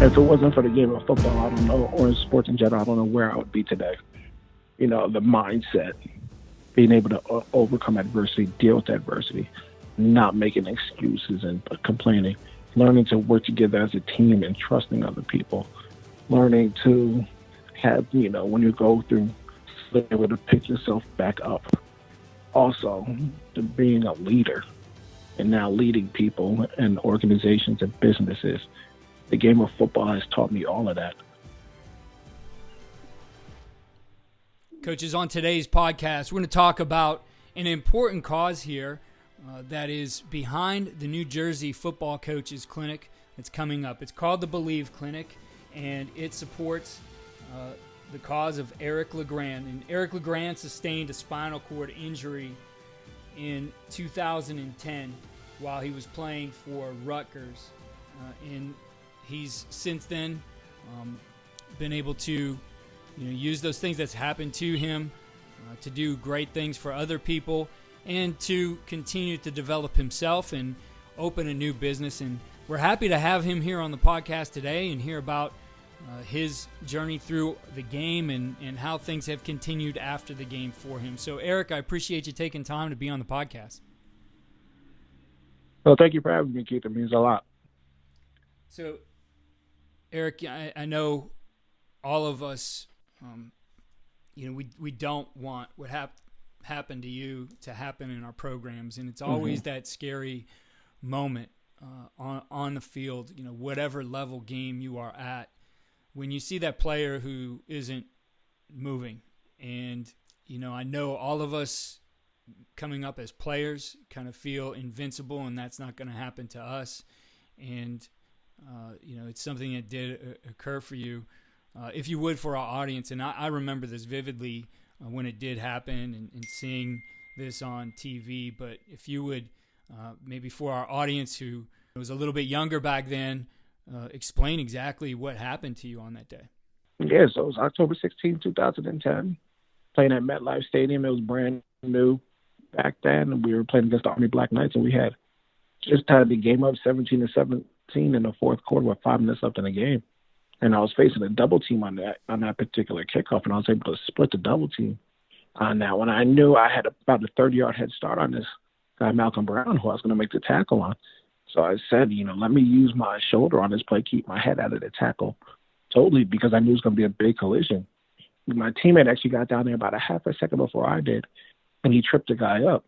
If it wasn't for the game of football, I don't know, or in sports in general, I don't know where I would be today. You know, the mindset, being able to overcome adversity, deal with adversity, not making excuses and complaining, learning to work together as a team and trusting other people, learning to have, you know, when you go through, being able to pick yourself back up. Also, to being a leader and now leading people and organizations and businesses. The game of football has taught me all of that. Coaches, on today's podcast, we're going to talk about an important cause here that is behind the New Jersey Football Coaches Clinic that's coming up. It's called the Believe Clinic, and it supports the cause of Eric LeGrand. And Eric LeGrand sustained a spinal cord injury in 2010 while he was playing for Rutgers. He's since then been able to use those things that's happened to him to do great things for other people and to continue to develop himself and open a new business. And we're happy to have him here on the podcast today and hear about his journey through the game and how things have continued after the game for him. So, Eric, I appreciate you taking time to be on the podcast. Well, thank you for having me, Keith. It means a lot. So, Eric, I know all of us, we don't want what happened to you to happen in our programs, and it's always that scary moment on the field, whatever level game you are at, when you see that player who isn't moving. And, I know all of us coming up as players kind of feel invincible, and that's not going to happen to us. And it's something that did occur for you. If you would, for our audience, and I remember this vividly when it did happen and seeing this on TV, but if you would, maybe for our audience who was a little bit younger back then, explain exactly what happened to you on that day. Yeah, so it was October 16, 2010, playing at MetLife Stadium. It was brand new back then, and we were playing against the Army Black Knights, and we had just tied the game up 17-17 in the fourth quarter with 5 minutes left in the game. And I was facing a double team on that particular kickoff, and I was able to split the double team on that one. I knew I had about a 30-yard head start on this guy, Malcolm Brown, who I was going to make the tackle on. So I said, let me use my shoulder on this play, keep my head out of the tackle totally, because I knew it was going to be a big collision. My teammate actually got down there about a half a second before I did, and he tripped the guy up.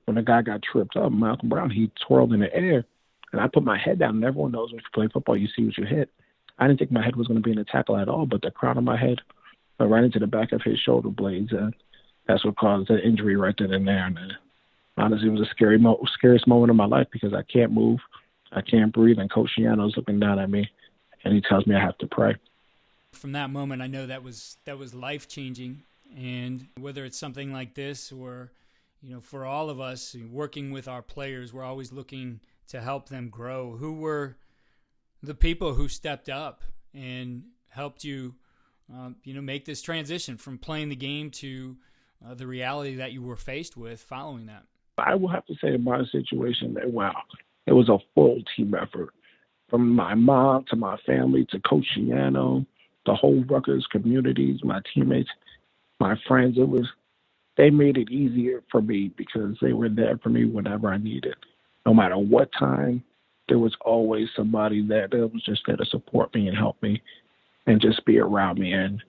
When the guy got tripped up, Malcolm Brown, he twirled in the air, and I put my head down. And everyone knows when you play football, you see what you hit. I didn't think my head was going to be in the tackle at all, but the crown of my head went right into the back of his shoulder blades, and that's what caused the injury right then and there. And honestly, it was the scariest moment of my life because I can't move, I can't breathe, and Coach Schiano is looking down at me, and he tells me I have to pray. From that moment, I know that was life-changing, and whether it's something like this or, for all of us working with our players, we're always looking to help them grow. Who were the people who stepped up and helped you, make this transition from playing the game to the reality that you were faced with following that? I will have to say in my situation that, it was a full team effort. From my mom to my family to Coach Schiano, the whole Rutgers communities, my teammates, my friends, they made it easier for me because they were there for me whenever I needed. No matter what time, there was always somebody there that was just there to support me and help me and just be around me. And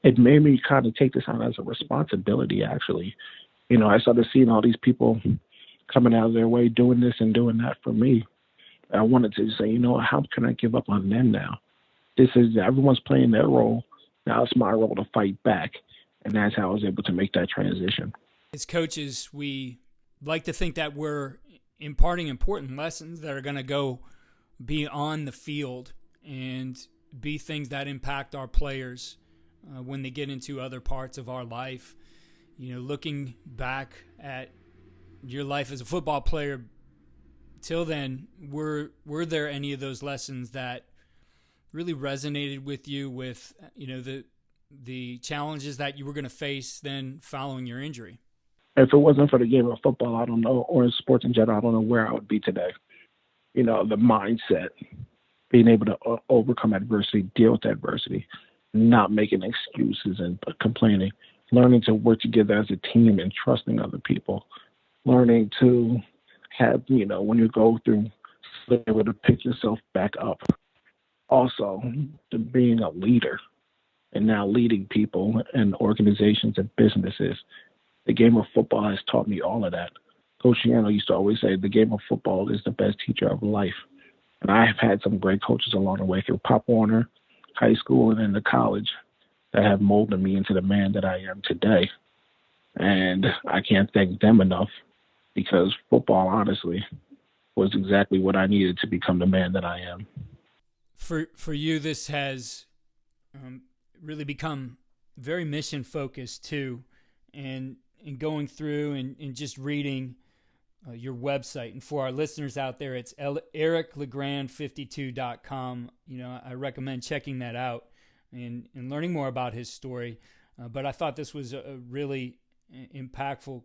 it made me kind of take this on as a responsibility, actually. I started seeing all these people coming out of their way doing this and doing that for me. I wanted to say, how can I give up on them now? Everyone's playing their role. Now it's my role to fight back. And that's how I was able to make that transition. As coaches, we like to think that we're imparting important lessons that are going to go beyond the field and be things that impact our players when they get into other parts of our life. Looking back at your life as a football player till then, were there any of those lessons that really resonated with you with, the challenges that you were going to face then following your injury? If it wasn't for the game of football, I don't know, or in sports in general, I don't know where I would be today. The mindset, being able to overcome adversity, deal with adversity, not making excuses and complaining, learning to work together as a team and trusting other people, learning to have, when you go through, being able to pick yourself back up. Also, to being a leader and now leading people and organizations and businesses. The game of football has taught me all of that. Coach Schiano used to always say the game of football is the best teacher of life. And I have had some great coaches along the way through Pop Warner, high school, and into college that have molded me into the man that I am today. And I can't thank them enough because football, honestly, was exactly what I needed to become the man that I am. For you, this has really become very mission focused too, and going through and just reading your website. And for our listeners out there, it's ericlegrand52.com. I recommend checking that out and learning more about his story. But I thought this was a really impactful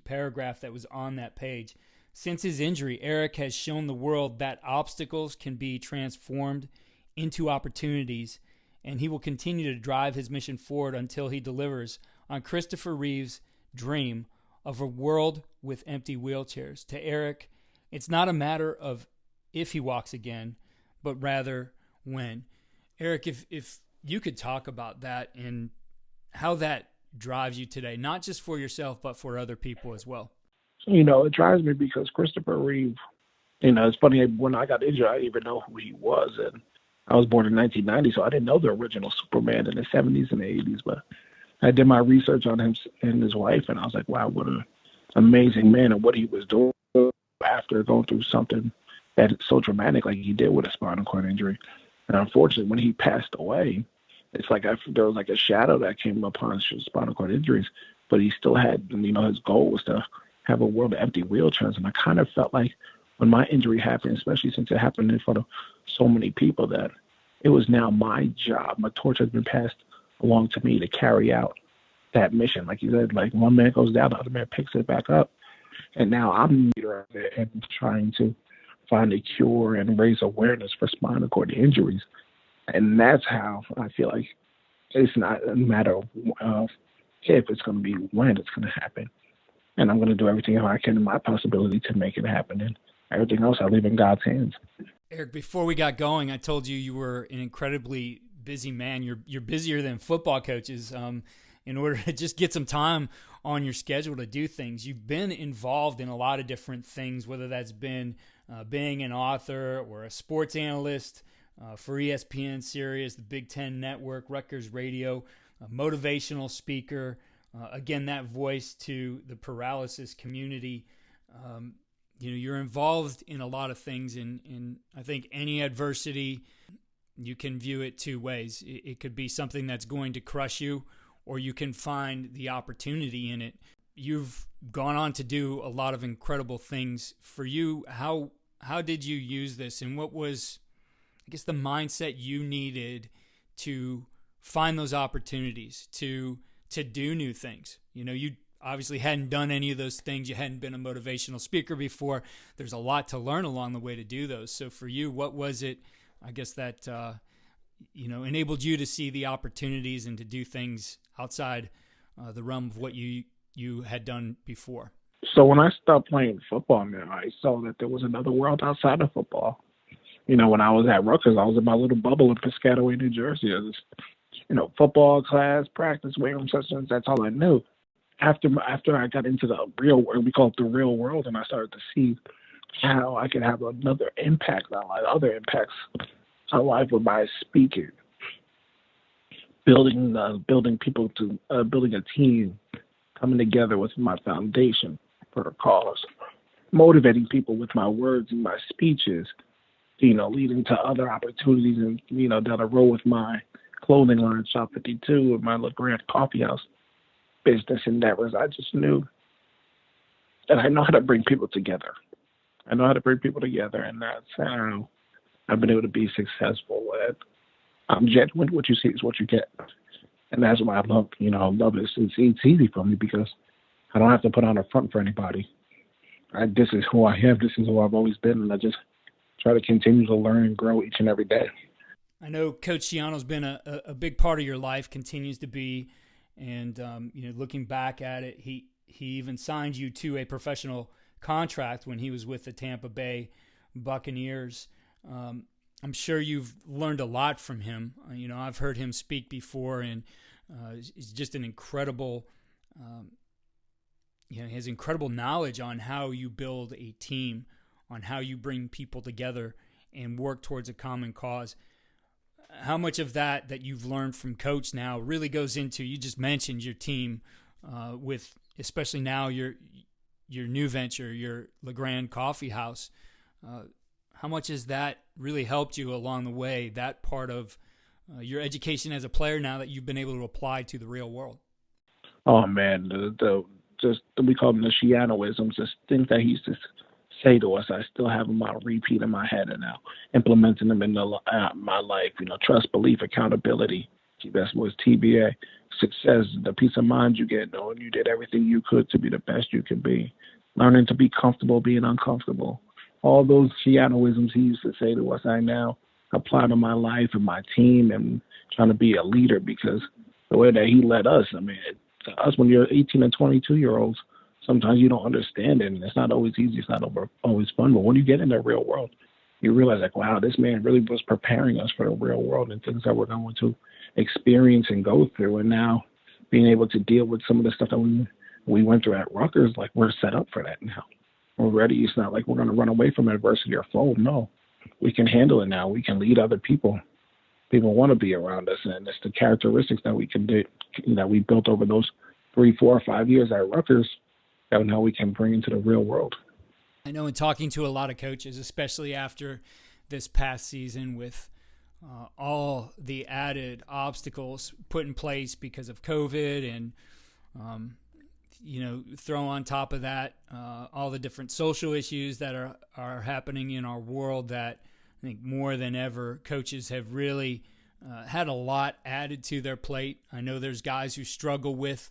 paragraph that was on that page. Since his injury, Eric has shown the world that obstacles can be transformed into opportunities, and he will continue to drive his mission forward until he delivers on Christopher Reeves' dream of a world with empty wheelchairs. To Eric, it's not a matter of if he walks again, but rather when. Eric, if you could talk about that and how that drives you today, not just for yourself, but for other people as well. It drives me because Christopher Reeve, it's funny, when I got injured, I didn't even know who he was. And I was born in 1990, so I didn't know the original Superman in the 70s and the 80s. But I did my research on him and his wife, and I was like, wow, what an amazing man and what he was doing after going through something that is so dramatic like he did with a spinal cord injury. And unfortunately, when he passed away, it's like there was like a shadow that came upon his spinal cord injuries, but he still had, his goal was to have a world of empty wheelchairs. And I kind of felt like when my injury happened, especially since it happened in front of so many people, that it was now my job. My torch has been passed along to me to carry out that mission. Like you said, like one man goes down, the other man picks it back up. And now I'm leader of it and trying to find a cure and raise awareness for spinal cord injuries. And that's how I feel like it's not a matter of if, it's going to be when it's going to happen. And I'm going to do everything I can in my possibility to make it happen. And everything else, I leave in God's hands. Eric, before we got going, I told you were an incredibly busy man. You're busier than football coaches. In order to just get some time on your schedule to do things, you've been involved in a lot of different things, whether that's been being an author or a sports analyst for ESPN, Sirius, the Big Ten Network, Rutgers Radio, a motivational speaker, again, that voice to the paralysis community. You're involved in a lot of things, and I think any adversity, you can view it two ways. It could be something that's going to crush you, or you can find the opportunity in it. You've gone on to do a lot of incredible things. For you, how did you use this, and what was, I guess, the mindset you needed to find those opportunities to do new things? You obviously hadn't done any of those things. You hadn't been a motivational speaker before. There's a lot to learn along the way to do those. So for you, what was it, I guess, that enabled you to see the opportunities and to do things outside the realm of what you had done before? So when I stopped playing football, man, I saw that there was another world outside of football. When I was at Rutgers, I was in my little bubble in Piscataway, New Jersey. It was, football class, practice, weight room sessions. That's all I knew. After I got into the real world, we call it the real world, and I started to see how I could have another impact on life, other impacts on life with my speaking, building people to building a team, coming together with my foundation for a cause, motivating people with my words and my speeches, leading to other opportunities and, down the road with my clothing line, Shop 52, and my LeGrand coffee house business endeavors. I just knew that I know how to bring people together. And that's how I've been able to be successful at. I'm genuine. What you see is what you get. And that's why I love, love it. It's easy for me because I don't have to put on a front for anybody. This is who I am. This is who I've always been. And I just try to continue to learn and grow each and every day. I know Coach Schiano's been a big part of your life, continues to be, and looking back at it, he even signed you to a professional contract when he was with the Tampa Bay Buccaneers. I'm sure you've learned a lot from him. I've heard him speak before, and he's just an incredible, he has incredible knowledge on how you build a team, on how you bring people together and work towards a common cause. How much of that you've learned from Coach now really goes into, you just mentioned your team with, especially now your new venture, your LeGrand Coffee House. How much has that really helped you along the way, that part of your education as a player now that you've been able to apply to the real world? Oh, man, we call them the Schianoisms, just things that he used to say to us. I still have them on repeat in my head and now implementing them in my life. Trust, belief, accountability. That's what's TBA. Success, the peace of mind you get knowing you did everything you could to be the best you can be. Learning to be comfortable being uncomfortable. All those Schianoisms he used to say to us, I now apply to my life and my team and trying to be a leader, because the way that he led us, to us when you're 18 and 22-year-olds, sometimes you don't understand it, and it's not always easy. It's not always fun. But when you get in the real world, you realize, wow, this man really was preparing us for the real world and things that we're going to experience and go through. And now being able to deal with some of the stuff that we went through at Rutgers, we're set up for that now. We're ready. It's not like we're going to run away from adversity or fold. No, we can handle it now. We can lead other people. People want to be around us, and it's the characteristics that we can do, that we built over those 3, 4, or 5 years at Rutgers, that now we can bring into the real world. I know in talking to a lot of coaches, especially after this past season with all the added obstacles put in place because of COVID and, throw on top of that all the different social issues that are happening in our world, that I think more than ever coaches have really had a lot added to their plate. I know there's guys who struggle with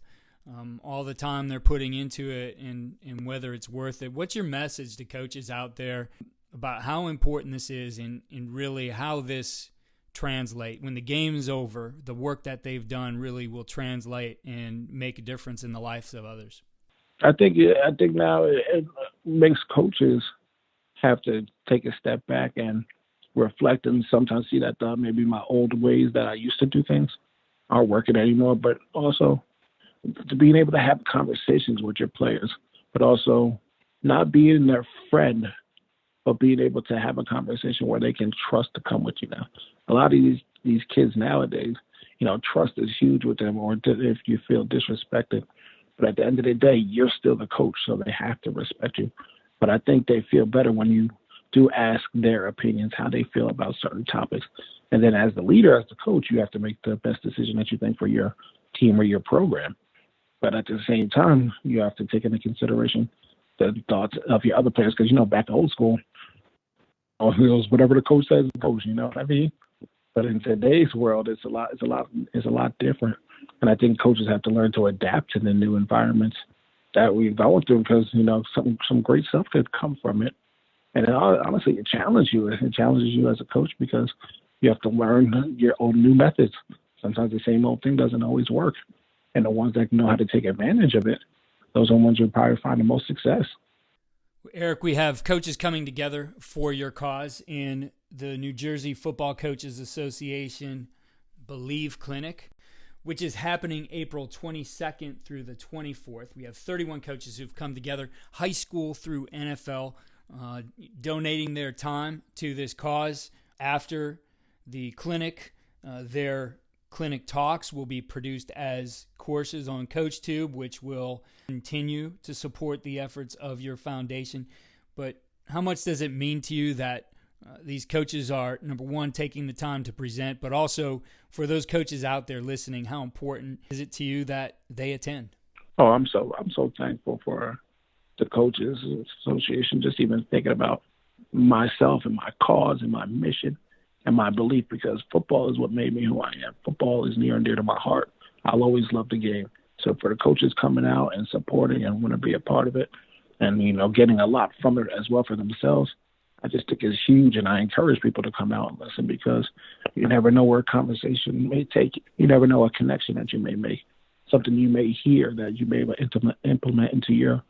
all the time they're putting into it and whether it's worth it. What's your message to coaches out there about how important this is and really how this translate when the game's over? The work that they've done really will translate and make a difference in the lives of others. I think now it makes coaches have to take a step back and reflect and sometimes see that maybe my old ways that I used to do things aren't working anymore, but also to being able to have conversations with your players, but also not being their friend, but being able to have a conversation where they can trust to come with you now. A lot of these kids nowadays, trust is huge with them, or if you feel disrespected. But at the end of the day, you're still the coach, so they have to respect you. But I think they feel better when you do ask their opinions, how they feel about certain topics. And then as the leader, as the coach, you have to make the best decision that you think for your team or your program. But at the same time, you have to take into consideration the thoughts of your other players, because, back old school, whatever the coach says, the coach, you know what I mean? But in today's world, it's a lot different. And I think coaches have to learn to adapt to the new environments that we've gone through, because, some great stuff could come from it. And honestly, it challenges you. It challenges you as a coach, because you have to learn your own new methods. Sometimes the same old thing doesn't always work. And the ones that know how to take advantage of it, those are the ones who probably find the most success. Eric, we have coaches coming together for your cause in the New Jersey Football Coaches Association Believe Clinic, which is happening April 22nd through the 24th. We have 31 coaches who've come together, high school through NFL, donating their time to this cause. After the clinic, their clinic talks will be produced as courses on CoachTube, which will continue to support the efforts of your foundation. But how much does it mean to you that these coaches are, number one, taking the time to present, but also for those coaches out there listening, how important is it to you that they attend? Oh, I'm so thankful for the Coaches Association, just even thinking about myself and my cause and my mission and my belief, because football is what made me who I am. Football is near and dear to my heart. I'll always love the game. So for the coaches coming out and supporting and want to be a part of it and, getting a lot from it as well for themselves, I just think it's huge, and I encourage people to come out and listen because you never know where a conversation may take you. You never know a connection that you may make, something you may hear that you may implement into your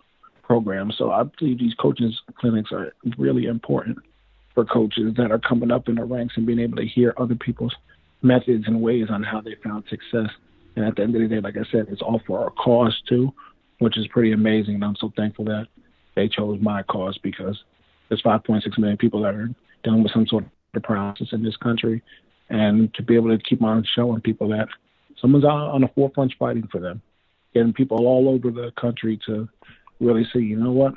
program. So I believe these coaches clinics are really important for coaches that are coming up in the ranks and being able to hear other people's methods and ways on how they found success. And at the end of the day, like I said, it's all for our cause too, which is pretty amazing. And I'm so thankful that they chose my cause because there's 5.6 million people that are dealing with some sort of paralysis in this country. And to be able to keep on showing people that someone's out on the forefront fighting for them, getting people all over the country to really see, you know what,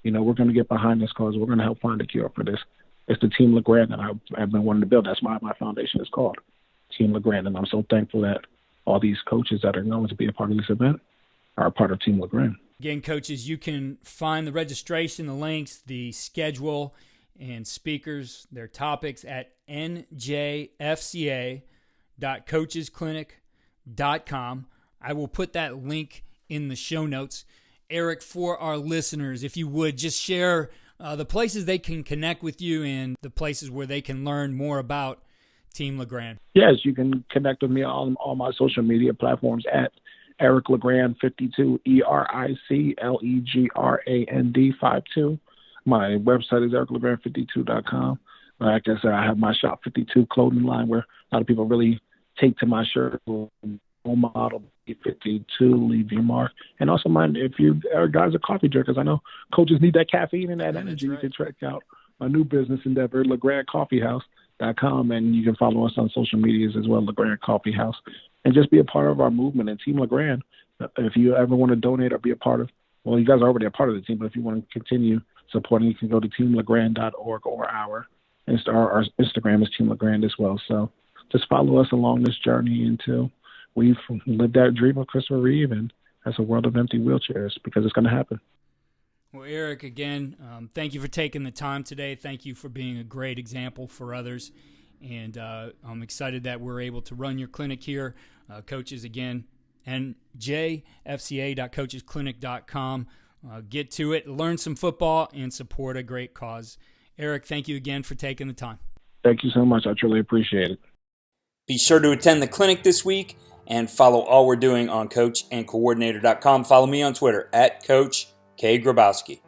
we're going to get behind this cause. We're going to help find a cure for this. It's the Team LeGrand that I've been wanting to build. That's why my foundation is called Team LeGrand. And I'm so thankful that all these coaches that are going to be a part of this event are a part of Team LeGrand. Again, coaches, you can find the registration, the links, the schedule, and speakers, their topics at njfca.coachesclinic.com. I will put that link in the show notes. Eric, for our listeners, if you would, just share the places they can connect with you and the places where they can learn more about Team LeGrand. Yes, you can connect with me on all my social media platforms at Eric LeGrand 52, EricLegrand 52. My website is ericlegrand52.com. Like I said, I have my Shop 52 clothing line where a lot of people really take to my shirt. Role model 52, leave your mark. And also, if you guys are coffee drinkers, I know coaches need that caffeine and that energy. Right. You can check out my new business endeavor, LeGrandCoffeehouse.com, and you can follow us on social medias as well, LeGrand Coffee House, and just be a part of our movement and Team LeGrand. If you ever want to donate or be a part of, well, you guys are already a part of the team, but if you want to continue supporting, you can go to teamlegrand.org or our Instagram is Team LeGrand as well. So just follow us along this journey until we've lived that dream of Christopher Reeve, and that's a world of empty wheelchairs, because it's going to happen. Well, Eric, again, thank you for taking the time today. Thank you for being a great example for others. And I'm excited that we're able to run your clinic here. Coaches, again, njfca.coachesclinic.com. Get to it, learn some football, and support a great cause. Eric, thank you again for taking the time. Thank you so much. I truly appreciate it. Be sure to attend the clinic this week and follow all we're doing on coachandcoordinator.com. Follow me on Twitter at Coach K. Grabowski.